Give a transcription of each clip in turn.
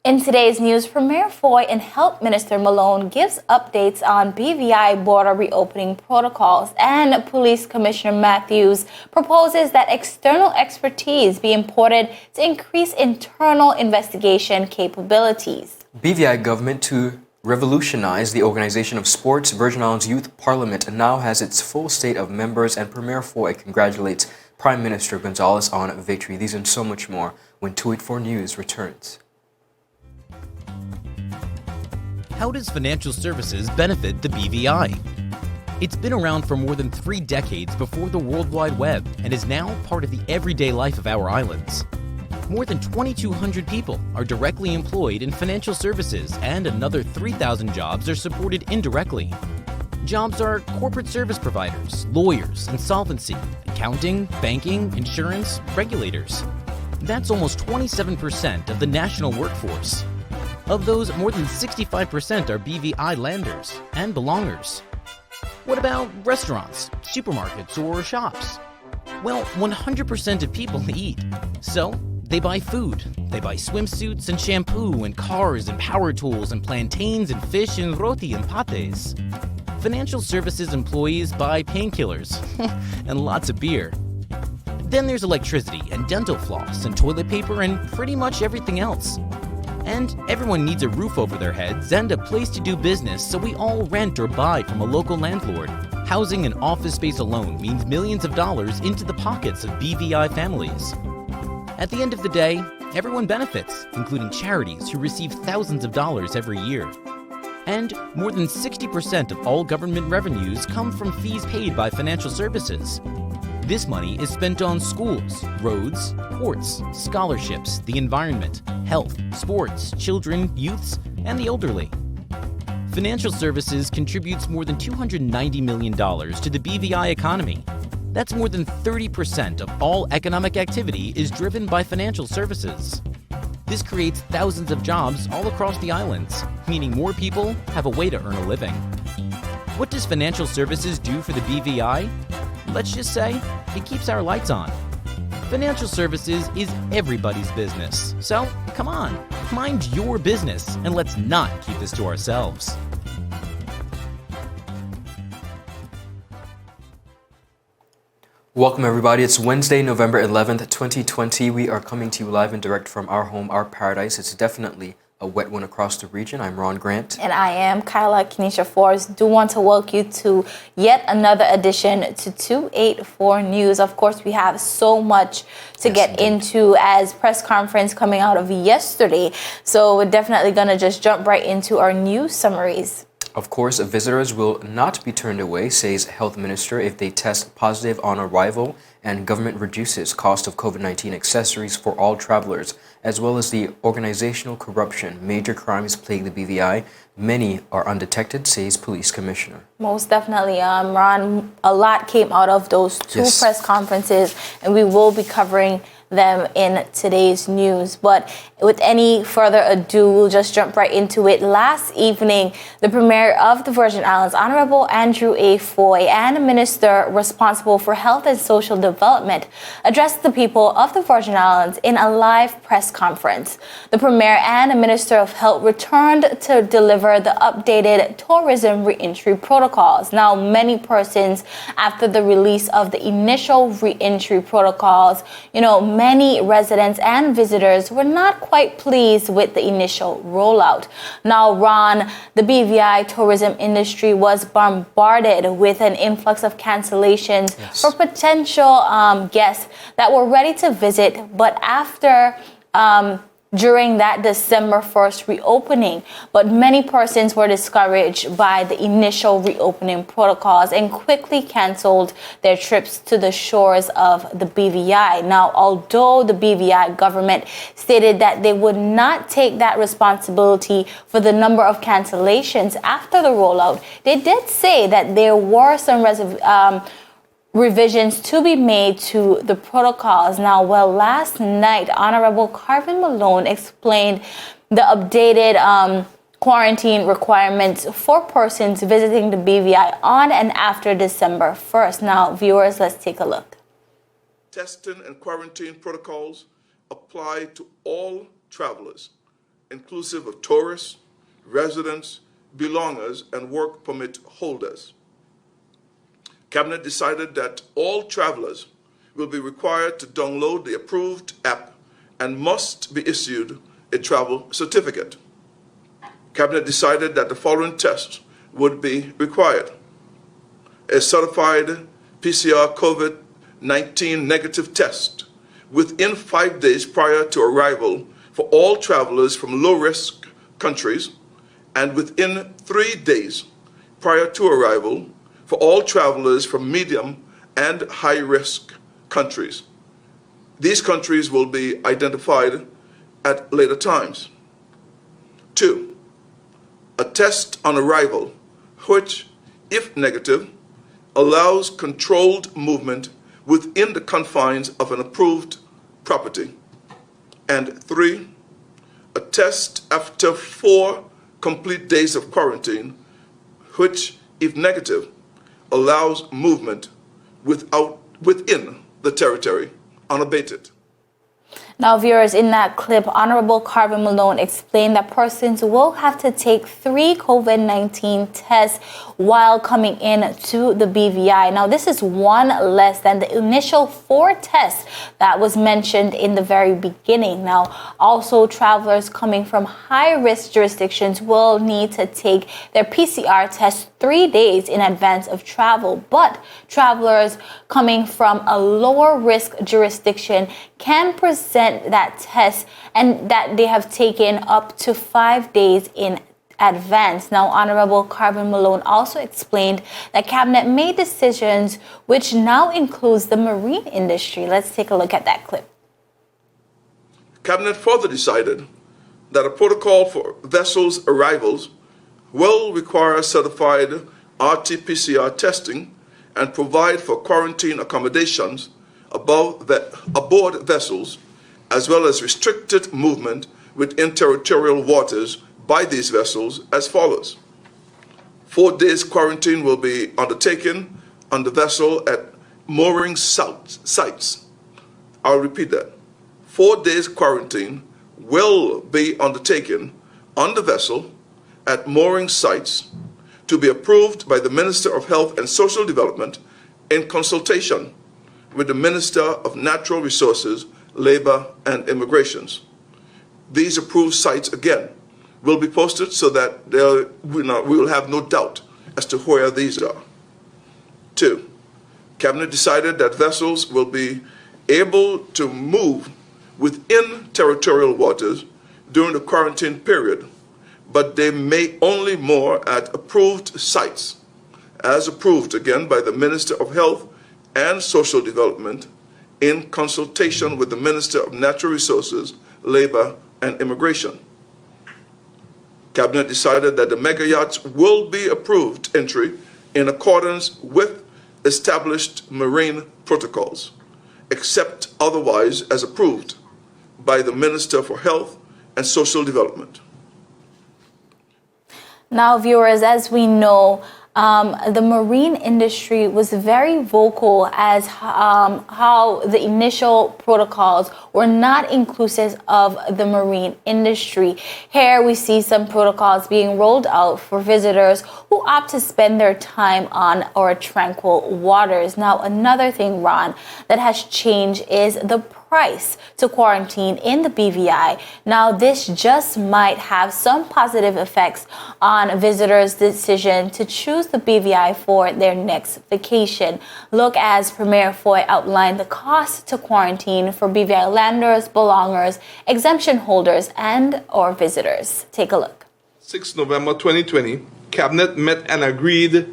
In today's news, Premier Fahie and Health Minister Malone gives updates on BVI border reopening protocols, and Police Commissioner Matthews proposes that external expertise be imported to increase internal investigation capabilities. BVI Government to revolutionize the organization of sports. Virgin Islands Youth Parliament now has its full slate of members, and Premier Fahie congratulates Prime Minister Gonsalves on victory. These and so much more when 284 News returns. How does financial services benefit the BVI? It's been around for more than 3 decades before the World Wide Web and is now part of the everyday life of our islands. More than 2,200 people are directly employed in financial services, and another 3,000 jobs are supported indirectly. Jobs are corporate service providers, lawyers, insolvency, accounting, banking, insurance, regulators. That's almost 27% of the national workforce. Of those, more than 65% are BVI landers and belongers. What about restaurants, supermarkets, or shops? Well, 100% of people eat. So, they buy food. They buy swimsuits and shampoo and cars and power tools and plantains and fish and roti and pates. Financial services employees buy painkillers and lots of beer. Then there's electricity and dental floss and toilet paper and pretty much everything else. And everyone needs a roof over their heads and a place to do business, so we all rent or buy from a local landlord. Housing and office space alone means millions of dollars into the pockets of BVI families. At the end of the day, everyone benefits, including charities who receive thousands of dollars every year. And more than 60% of all government revenues come from fees paid by financial services. This money is spent on schools, roads, ports, scholarships, the environment, health, sports, children, youths, and the elderly. Financial services contributes more than $290 million to the BVI economy. That's more than 30% of all economic activity is driven by financial services. This creates thousands of jobs all across the islands, meaning more people have a way to earn a living. What does financial services do for the BVI? Let's just say, it keeps our lights on. Financial services is everybody's business. So, come on, mind your business, and let's not keep this to ourselves. Welcome everybody. It's Wednesday, November 11th, 2020. We are coming to you live and direct from our home, our paradise. It's definitely a wet one across the region. I'm Ron Grant. And I am Kyla Kenesha Forrest. Do want to welcome you to yet another edition to 284 News. Of course, we have so much to get into as press conference coming out of yesterday. So we're definitely going to just jump right into our news summaries. Of course, visitors will not be turned away, says Health Minister, if they test positive on arrival, and government reduces cost of COVID-19 accessories for all travelers, as well as the organizational corruption. Major crimes plague the BVI. Many are undetected, says Police Commissioner. Most definitely, Ron. A lot came out of those two press conferences, and we will be covering them in today's news. But with any further ado, we'll just jump right into it. Last evening, the Premier of the Virgin Islands, Honorable Andrew A. Fahie, and the Minister responsible for Health and Social Development addressed the people of the Virgin Islands in a live press conference. The Premier and the Minister of Health returned to deliver the updated tourism re-entry protocols. Now, many persons, after the release of the initial re-entry protocols, many residents and visitors were not quite pleased with the initial rollout. Now, Ron, the BVI tourism industry was bombarded with an influx of cancellations for potential guests that were ready to visit, but after during that December 1st reopening. But many persons were discouraged by the initial reopening protocols and quickly canceled their trips to the shores of the BVI. Now, although the BVI government stated that they would not take that responsibility for the number of cancellations after the rollout, they did say that there were some revisions to be made to the protocols. Now, last night, Honorable Malone explained the updated quarantine requirements for persons visiting the BVI on and after December 1st. Now, viewers, let's take a look. Testing and quarantine protocols apply to all travelers inclusive of tourists, residents, belongers, and work permit holders. Cabinet decided that all travelers will be required to download the approved app and must be issued a travel certificate. Cabinet decided that the following tests would be required: a certified PCR COVID-19 negative test within 5 days prior to arrival for all travelers from low-risk countries, and within 3 days prior to arrival for all travelers from medium and high-risk countries. These countries will be identified at later times. 2, a test on arrival, which, if negative, allows controlled movement within the confines of an approved property. And 3, a test after 4 complete days of quarantine, which, if negative, allows movement within the territory unabated. Now, viewers, in that clip, Honorable Carvin Malone explained that persons will have to take 3 COVID-19 tests while coming in to the BVI. Now, this is one less than the initial 4 tests that was mentioned in the very beginning. Now, also, travelers coming from high-risk jurisdictions will need to take their PCR test 3 days in advance of travel. But travelers coming from a lower-risk jurisdiction can present that test and that they have taken up to 5 days in advance. Now, Honorable Carvin Malone also explained that Cabinet made decisions which now includes the marine industry. Let's take a look at that clip. Cabinet further decided that a protocol for vessels' arrivals will require certified RT-PCR testing and provide for quarantine accommodations aboard vessels, as well as restricted movement within territorial waters by these vessels as follows. 4 days quarantine will be undertaken on the vessel at mooring sites. I'll repeat that. 4 days quarantine will be undertaken on the vessel at mooring sites to be approved by the Minister of Health and Social Development in consultation with the Minister of Natural Resources, Labor and Immigrations. These approved sites, again, will be posted so that we will have no doubt as to where these are. 2, Cabinet decided that vessels will be able to move within territorial waters during the quarantine period, but they may only moor at approved sites, as approved again by the Minister of Health and Social Development in consultation with the Minister of Natural Resources, Labor and Immigration. Cabinet decided that the mega yachts will be approved entry in accordance with established marine protocols, except otherwise as approved by the Minister for Health and Social Development. Now, viewers, as we know, the marine industry was very vocal as how the initial protocols were not inclusive of the marine industry. Here we see some protocols being rolled out for visitors who opt to spend their time on our tranquil waters. Now, another thing, Ron, that has changed is the price to quarantine in the BVI. Now, this just might have some positive effects on visitors' decision to choose the BVI for their next vacation. Look as Premier Fahie outlined the cost to quarantine for BVI landers, belongers, exemption holders, and or visitors. Take a look. 6 November 2020, Cabinet met and agreed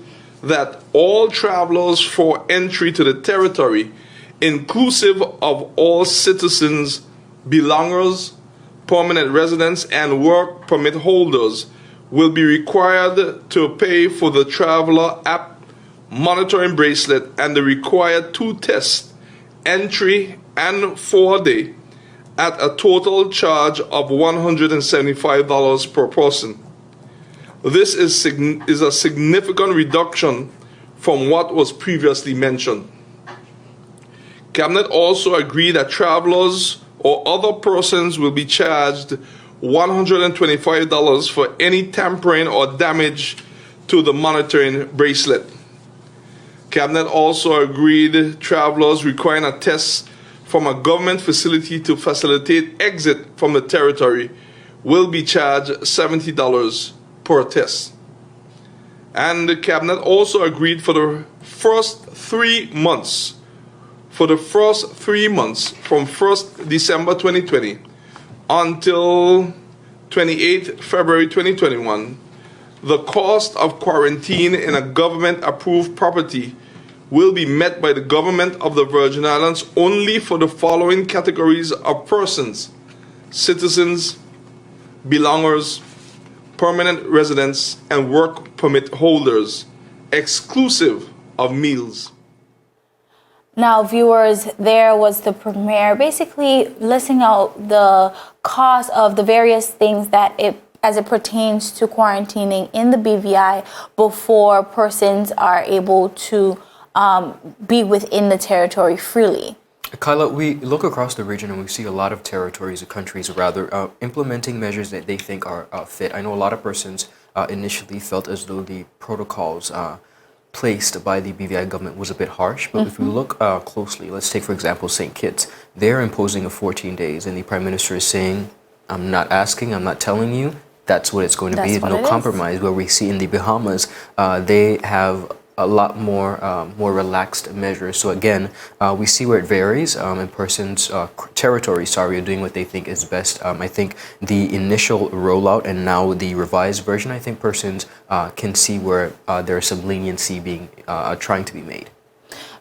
that all travelers for entry to the territory, inclusive of all citizens, belongers, permanent residents, and work permit holders, will be required to pay for the traveler app monitoring bracelet and the required 2 tests, entry and 4-day, at a total charge of $175 per person. This is a significant reduction from what was previously mentioned. Cabinet also agreed that travelers or other persons will be charged $125 for any tampering or damage to the monitoring bracelet. Cabinet also agreed travelers requiring a test from a government facility to facilitate exit from the territory will be charged $70 per test. And the Cabinet also agreed for the first 3 months, from 1st December 2020 until 28th February 2021, the cost of quarantine in a government-approved property will be met by the government of the Virgin Islands only for the following categories of persons: citizens, belongers, permanent residents, and work permit holders, exclusive of meals. Now, viewers, there was the premiere basically listing out the cost of the various things that as it pertains to quarantining in the BVI before persons are able to be within the territory freely. Kyla, we look across the region and we see a lot of territories or countries rather implementing measures that they think are fit. I know a lot of persons initially felt as though the protocols placed by the BVI government was a bit harsh, but if we look closely, let's take for example St. Kitts. They're imposing a 14 days and the Prime Minister is saying, I'm not asking, I'm not telling you, that's what it's going to be, no compromise. Where we see in the Bahamas, they have a lot more relaxed measures. So again, we see where it varies, and persons' territories, are doing what they think is best. I think the initial rollout and now the revised version, I think persons can see where there's some leniency being trying to be made.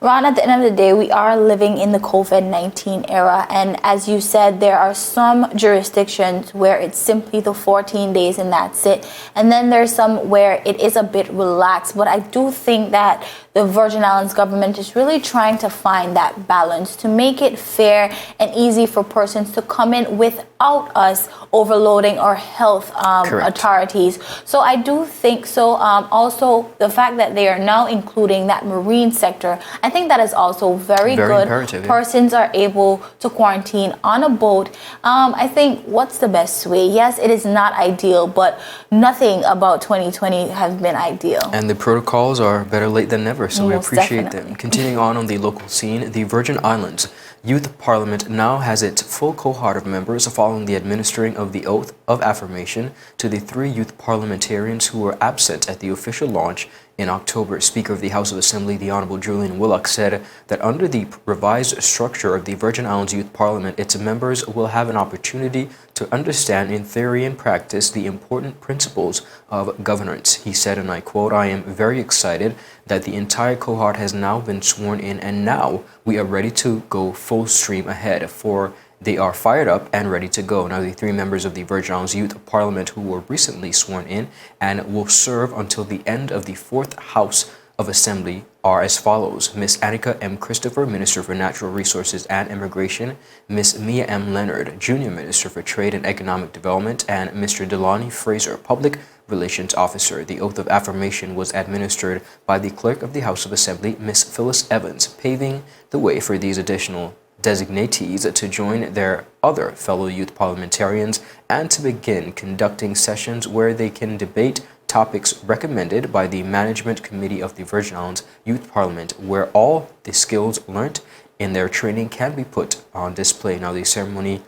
Ron, at the end of the day, we are living in the COVID-19 era. And as you said, there are some jurisdictions where it's simply the 14 days and that's it. And then there's some where it is a bit relaxed. But I do think that the Virgin Islands government is really trying to find that balance to make it fair and easy for persons to come in without us overloading our health authorities. So I do think so. Also, the fact that they are now including that marine sector, I think that is also very good. Persons are able to quarantine on a boat. I think what's the best way? Yes, it is not ideal, but nothing about 2020 has been ideal. And the protocols are better late than never, so we appreciate them. Continuing on the local scene, the Virgin Islands Youth Parliament now has its full cohort of members following the administering of the oath of affirmation to the 3 youth parliamentarians who were absent at the official launch in October. Speaker of the House of Assembly, the Honorable Julian Willock, said that under the revised structure of the Virgin Islands Youth Parliament, its members will have an opportunity to understand in theory and practice the important principles of governance. He said, and I quote, "I am very excited that the entire cohort has now been sworn in and now we are ready to go full stream ahead, for they are fired up and ready to go." Now, the 3 members of the Virgin Islands Youth Parliament who were recently sworn in and will serve until the end of the 4th House of Assembly are as follows: Ms. Annika M. Christopher, Minister for Natural Resources and Immigration; Ms. Mia M. Leonard, Junior Minister for Trade and Economic Development; and Mr. Delani Fraser, Public Relations Officer. The oath of affirmation was administered by the Clerk of the House of Assembly, Ms. Phyllis Evans, paving the way for these additional designatees to join their other fellow youth parliamentarians and to begin conducting sessions where they can debate topics recommended by the Management Committee of the Virgin Islands Youth Parliament, where all the skills learnt in their training can be put on display. Now, the ceremony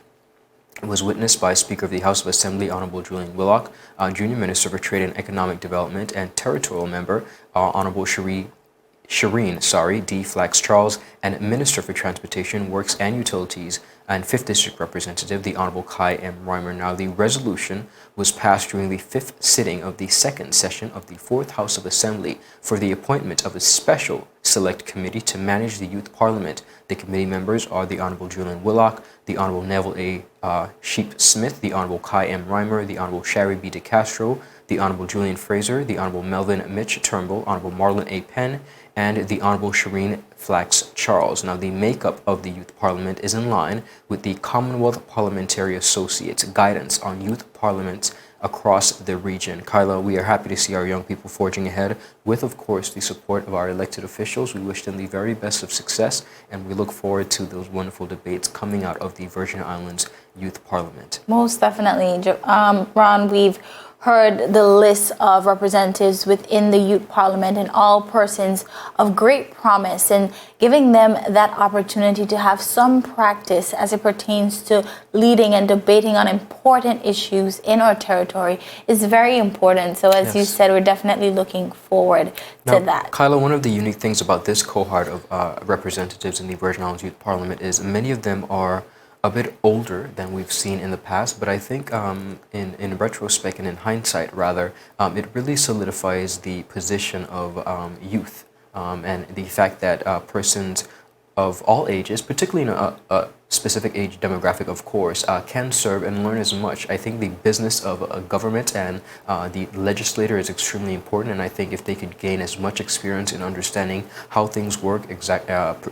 was witnessed by Speaker of the House of Assembly, Honorable Julian Willock, Junior Minister for Trade and Economic Development and Territorial Member, Honorable Shireen D. Flax Charles, and Minister for Transportation, Works and Utilities, and 5th District Representative, the Honorable Kai M. Reimer. Now, the resolution was passed during the 5th sitting of the 2nd session of the 4th House of Assembly for the appointment of a special select committee to manage the Youth Parliament. The committee members are the Honorable Julian Willock, the Honorable Neville A. Sheep Smith, the Honorable Kai M. Reimer, the Honorable Sherry B. DeCastro, the Honorable Julian Fraser, the Honorable Melvin Mitch Turnbull, Honorable Marlon A. Penn, and the Honorable Shireen Flax Charles. Now, the makeup of the Youth Parliament is in line with the Commonwealth Parliamentary Associates guidance on youth parliaments across the region. Kyla, we are happy to see our young people forging ahead with, of course, the support of our elected officials. We wish them the very best of success, and we look forward to those wonderful debates coming out of the Virgin Islands Youth Parliament. Most definitely. Ron, we've heard the list of representatives within the Youth Parliament and all persons of great promise, and giving them that opportunity to have some practice as it pertains to leading and debating on important issues in our territory is very important. So as you said, we're definitely looking forward to that. Kyla, one of the unique things about this cohort of representatives in the Virgin Islands Youth Parliament is many of them are a bit older than we've seen in the past, but I think in retrospect and in hindsight, rather, it really solidifies the position of youth and the fact that persons of all ages, particularly in a specific age demographic, of course, can serve and learn as much. I think the business of a government and the legislator is extremely important, and I think if they could gain as much experience in understanding how things work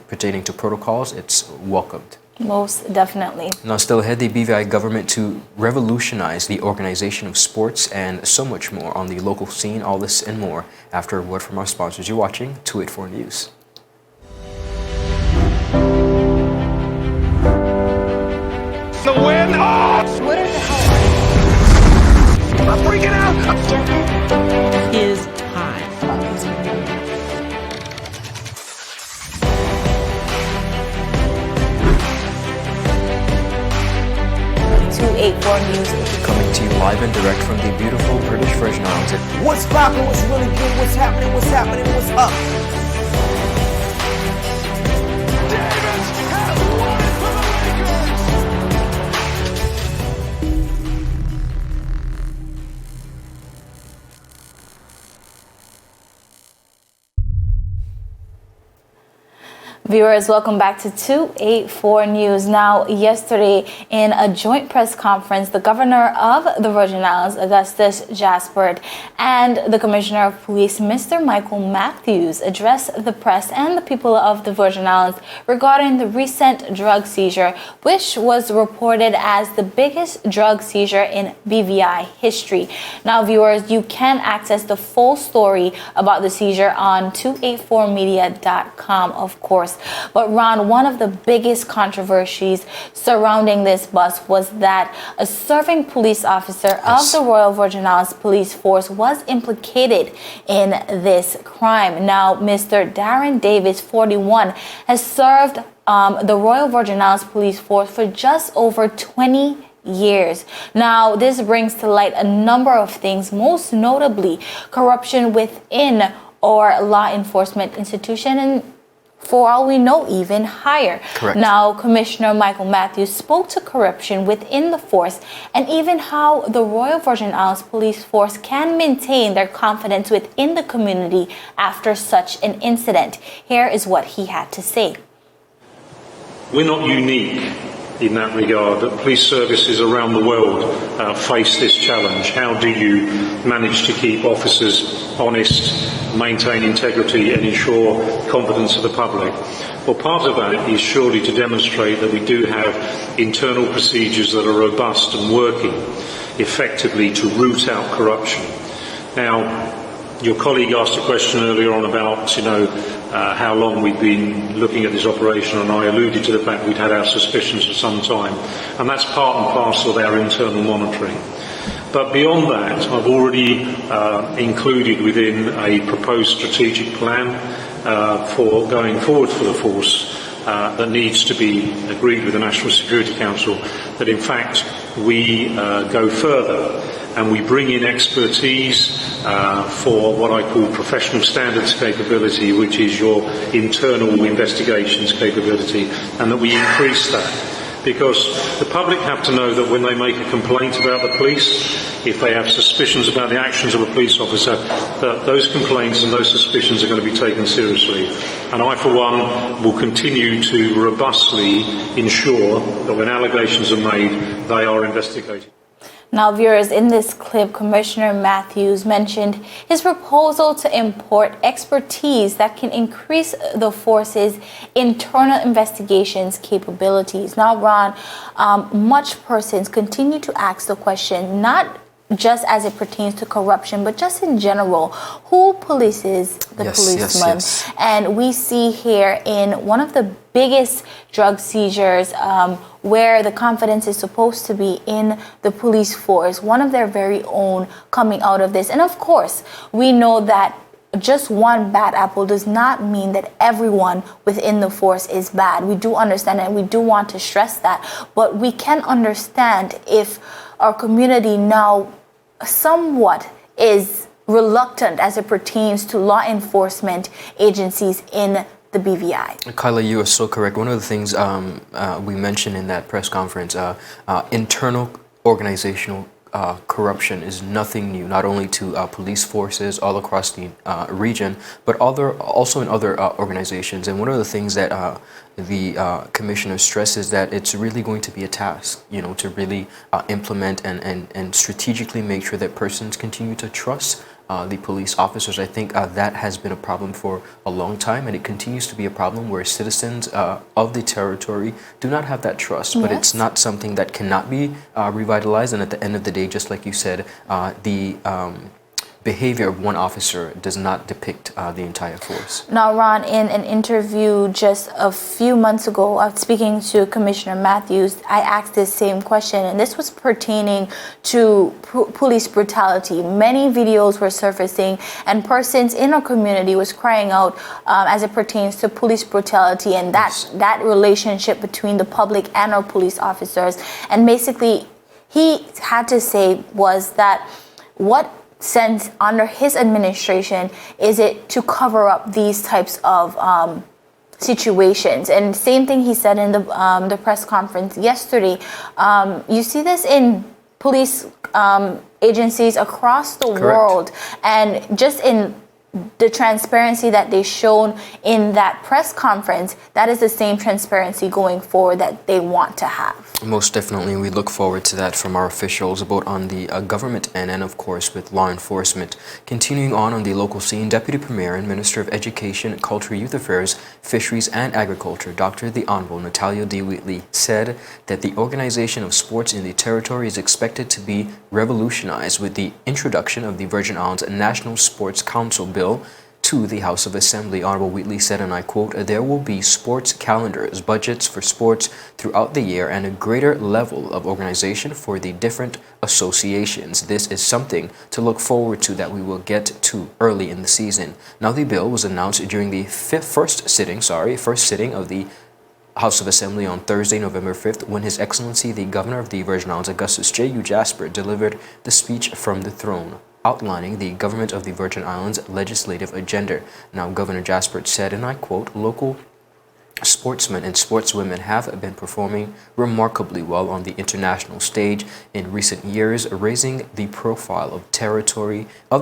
pertaining to protocols, it's welcomed. Most definitely. Now, still ahead, the BVI government to revolutionize the organization of sports and so much more on the local scene. All this and more after a word from our sponsors. You're watching 284 News. The win! Oh! What are the hell? I'm freaking out! Is time. 284 News. Coming to you live and direct from the beautiful British Virgin Islands. What's poppin'? What's really good? What's happening? What's happening? What's up? Viewers, welcome back to 284 News. Now, yesterday in a joint press conference, the governor of the Virgin Islands, Augustus Jaspert, and the commissioner of police, Mr. Michael Matthews, addressed the press and the people of the Virgin Islands regarding the recent drug seizure, which was reported as the biggest drug seizure in BVI history. Now, viewers, you can access the full story about the seizure on 284media.com, of course. But Ron, one of the biggest controversies surrounding this bust was that a serving police officer of the Royal Virgin Islands Police Force was implicated in this crime. Now, Mr. Darren Davis, 41, has served the Royal Virgin Islands Police Force for just over 20 years. Now, this brings to light a number of things, most notably corruption within our law enforcement institution, and for all we know, even higher. Correct. Now, Commissioner Michael Matthews spoke to corruption within the force and even how the Royal Virgin Islands Police Force can maintain their confidence within the community after such an incident. Here is what he had to say. We're not unique in that regard. Police services around the world face this challenge. How do you manage to keep officers honest, maintain integrity and ensure confidence of the public? Well, part of that is surely to demonstrate that we do have internal procedures that are robust and working effectively to root out corruption. Now, your colleague asked a question earlier on about, how long we've been looking at this operation, and I alluded to the fact we'd had our suspicions for some time, and that's part and parcel of our internal monitoring. But beyond that, I've already included within a proposed strategic plan for going forward for the force that needs to be agreed with the National Security Council, that in fact we go further and we bring in expertise for what I call professional standards capability, which is your internal investigations capability, and that we increase that. Because the public have to know that when they make a complaint about the police, if they have suspicions about the actions of a police officer, that those complaints and those suspicions are going to be taken seriously. And I, for one, will continue to robustly ensure that when allegations are made, they are investigated. Now, viewers, in this clip, Commissioner Matthews mentioned his proposal to import expertise that can increase the force's internal investigations capabilities. Now, Ron, much persons continue to ask the question, not just as it pertains to corruption, but just in general, who polices the policeman? Yes. And we see here in one of the biggest drug seizures where the confidence is supposed to be in the police force, one of their very own coming out of this. And of course, we know that just one bad apple does not mean that everyone within the force is bad. We do understand and we do want to stress that, but we can understand if our community now somewhat is reluctant as it pertains to law enforcement agencies in the BVI. Kyla, you are so correct. One of the things we mentioned in that press conference, internal organizational corruption is nothing new, not only to police forces all across the region, but also in other organizations. And one of the things that the commissioner stresses that it's really going to be a task, to really implement and strategically make sure that persons continue to trust the police officers. I think that has been a problem for a long time, and it continues to be a problem where citizens of the territory do not have that trust. But it's not something that cannot be revitalized. And at the end of the day, just like you said, the behavior of one officer does not depict the entire force. Now, Ron, in an interview just a few months ago, speaking to Commissioner Matthews, I asked this same question, and this was pertaining to police brutality. Many videos were surfacing, and persons in our community was crying out as it pertains to police brutality and that relationship between the public and our police officers. And basically, he had to say was that what sense under his administration is it to cover up these types of situations. And same thing he said in the press conference yesterday. You see this in police agencies across the world, and just in the transparency that they shown in that press conference, that is the same transparency going forward that they want to have. Most definitely, we look forward to that from our officials, both on the government end and, of course, with law enforcement. Continuing on the local scene, Deputy Premier and Minister of Education, Culture, Youth Affairs, Fisheries and Agriculture, Dr. the Honorable Natalia D. Wheatley, said that the organization of sports in the territory is expected to be revolutionized with the introduction of the Virgin Islands National Sports Council Bill to the House of Assembly. Honorable Wheatley said, and I quote, "There will be sports calendars, budgets for sports throughout the year, and a greater level of organization for the different associations. This is something to look forward to that we will get to early in the season." Now, the bill was announced during the first sitting of the House of Assembly on Thursday, November 5th, when His Excellency the Governor of the Virgin Islands, Augustus J.U. Jasper, delivered the speech from the throne, outlining the Government of the Virgin Islands legislative agenda. Now, Governor Jasper said, and I quote, "Local sportsmen and sportswomen have been performing remarkably well on the international stage in recent years, raising the profile of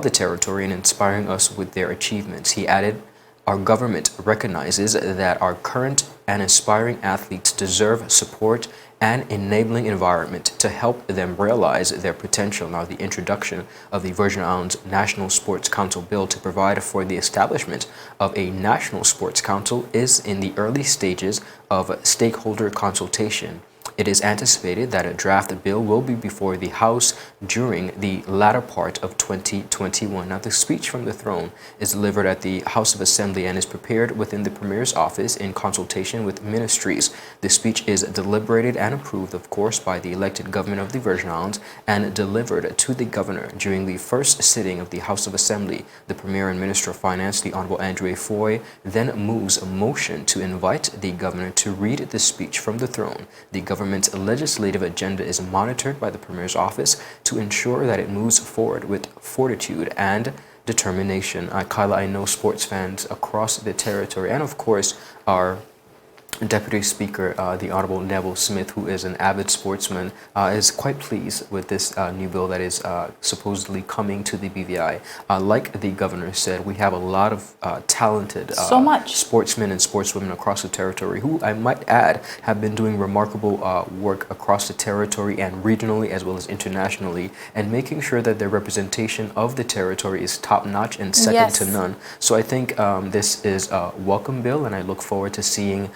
the territory and inspiring us with their achievements." He added, "Our government recognizes that our current and aspiring athletes deserve support and enabling environment to help them realize their potential." Now, the introduction of the Virgin Islands National Sports Council Bill to provide for the establishment of a National Sports Council is in the early stages of stakeholder consultation. It is anticipated that a draft bill will be before the House during the latter part of 2021. Now, the speech from the throne is delivered at the House of Assembly and is prepared within the Premier's office in consultation with ministries. The speech is deliberated and approved, of course, by the elected government of the Virgin Islands and delivered to the Governor during the first sitting of the House of Assembly. The Premier and Minister of Finance, the Honorable Andrew Fahie, then moves a motion to invite the Governor to read the speech from the throne. The government's legislative agenda is monitored by the Premier's office to ensure that it moves forward with fortitude and determination. Kyla, I know sports fans across the territory and, of course, our Deputy Speaker, the Honorable Neville Smith, who is an avid sportsman, is quite pleased with this new bill that is supposedly coming to the BVI. Like the Governor said, we have a lot of talented sportsmen and sportswomen across the territory who, I might add, have been doing remarkable work across the territory and regionally as well as internationally, and making sure that their representation of the territory is top-notch and second to none. So I think this is a welcome bill, and I look forward to seeing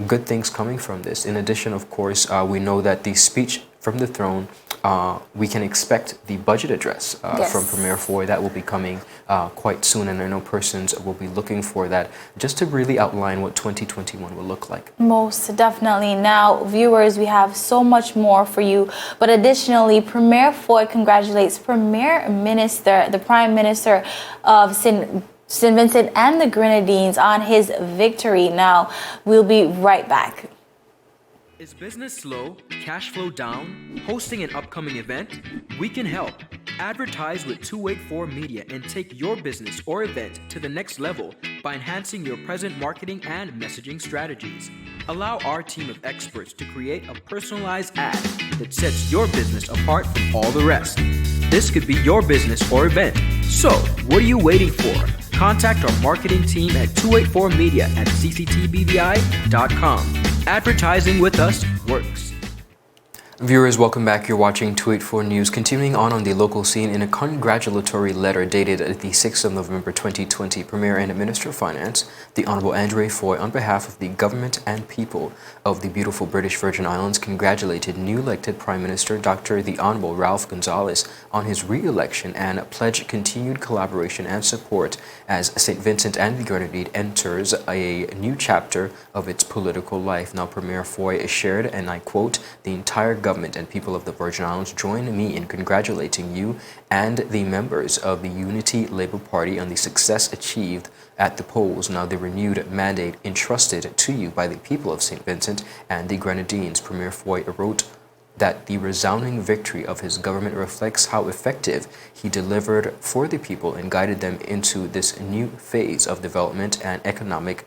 good things coming from this. In addition, of course, we know that the speech from the throne we can expect the budget address from Premier Fahie. That will be coming quite soon, and I know persons will be looking for that just to really outline what 2021 will look like. Most definitely. Now, viewers, we have so much more for you, but additionally, Premier Fahie congratulates Premier Minister, the Prime Minister of St. Vincent and the Grenadines on his victory. Now, we'll be right back. Is business slow, cash flow down, hosting an upcoming event? We can help. Advertise with 284 Media and take your business or event to the next level by enhancing your present marketing and messaging strategies. Allow our team of experts to create a personalized ad that sets your business apart from all the rest. This could be your business or event. So, what are you waiting for? Contact our marketing team at 284media@cctbvi.com. Advertising with us works. Viewers, welcome back. You're watching 284 News. Continuing on the local scene, in a congratulatory letter dated the 6th of November 2020, Premier and Minister of Finance, the Honorable Andrew Fahie, on behalf of the government and people of the beautiful British Virgin Islands, congratulated new elected Prime Minister Dr. the Honorable Ralph Gonsalves on his re-election and pledged continued collaboration and support as St. Vincent and the Grenadines enters a new chapter of its political life. Now, Premier Fahie shared, and I quote, "The entire government and people of the Virgin Islands join me in congratulating you and the members of the Unity Labour Party on the success achieved at the polls. Now, the renewed mandate entrusted to you by the people of St. Vincent and the Grenadines." Premier Fahie wrote that the resounding victory of his government reflects how effective he delivered for the people and guided them into this new phase of development and economic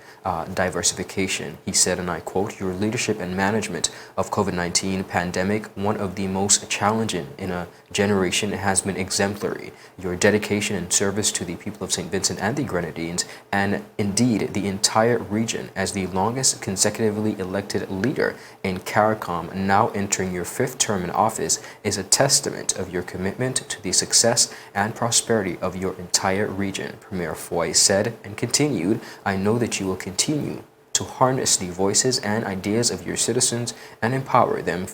diversification. He said, and I quote, "Your leadership and management of COVID-19 pandemic, one of the most challenging in a generation, has been exemplary. Your dedication and service to the people of St. Vincent and the Grenadines, and indeed the entire region, as the longest consecutively elected leader in CARICOM, now entering your 5th term in office, is a testament of your commitment to the success and prosperity of your entire region." Premier Fahie said and continued, "I know that you will continue to harness the voices and ideas of your citizens and empower them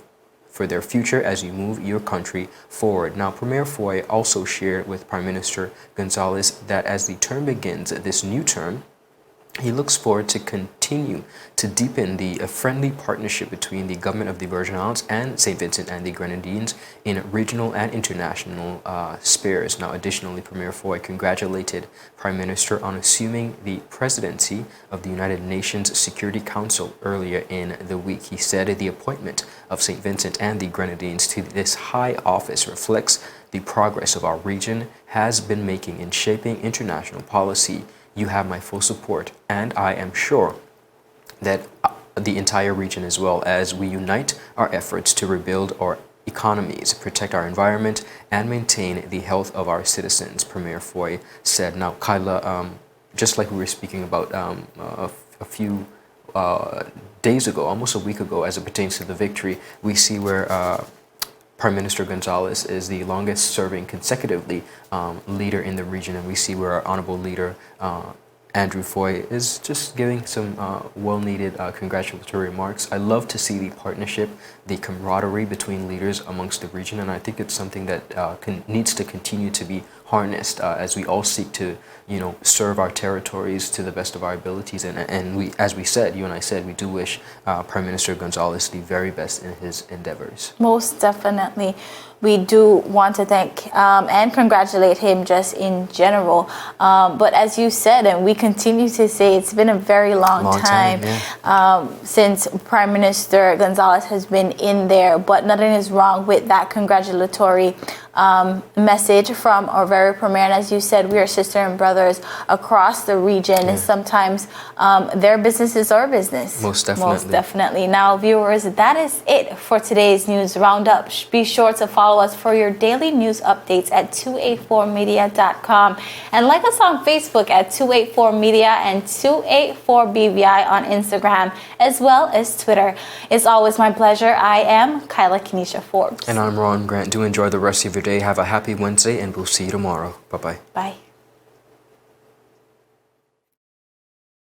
for their future as you move your country forward." Now, Premier Fahie also shared with Prime Minister Gonsalves that as the term begins this new term, he looks forward to continue to deepen the friendly partnership between the government of the Virgin Islands and St. Vincent and the Grenadines in regional and international spheres. Now, additionally, Premier Fahie congratulated Prime Minister on assuming the presidency of the United Nations Security Council earlier in the week. He said the appointment of St. Vincent and the Grenadines to this high office reflects the progress of our region has been making in shaping international policy. You have my full support, and I am sure that the entire region, as well, as we unite our efforts to rebuild our economies, protect our environment, and maintain the health of our citizens, Premier Fahie said. Now, Kyla, just like we were speaking about a few days ago, almost a week ago, as it pertains to the victory, we see where Prime Minister Gonsalves is the longest serving consecutively leader in the region, and we see where our honorable leader Andrew Fahie is just giving some well-needed congratulatory remarks. I love to see the partnership, the camaraderie between leaders amongst the region, and I think it's something that needs to continue to be harnessed as we all seek to, serve our territories to the best of our abilities. And we, as we said, you and I said, we do wish Prime Minister Gonsalves the very best in his endeavors. Most definitely. We do want to thank and congratulate him just in general. But as you said, and we continue to say, it's been a very long time since Prime Minister Gonsalves has been in there. But nothing is wrong with that congratulatory message from our very premier. And as you said, we are sister and brothers across the region. And sometimes their business is our business. Most definitely. Most definitely. Now, viewers, that is it for today's news roundup. Be sure to follow us for your daily news updates at 284media.com, and like us on Facebook at 284media and 284BVI on Instagram, as well as Twitter. It's always my pleasure. I am Kyla Kenesha Forbes. And I'm Ron Grant. Do enjoy the rest of your day. Have a happy Wednesday, and we'll see you tomorrow. Bye-bye. Bye.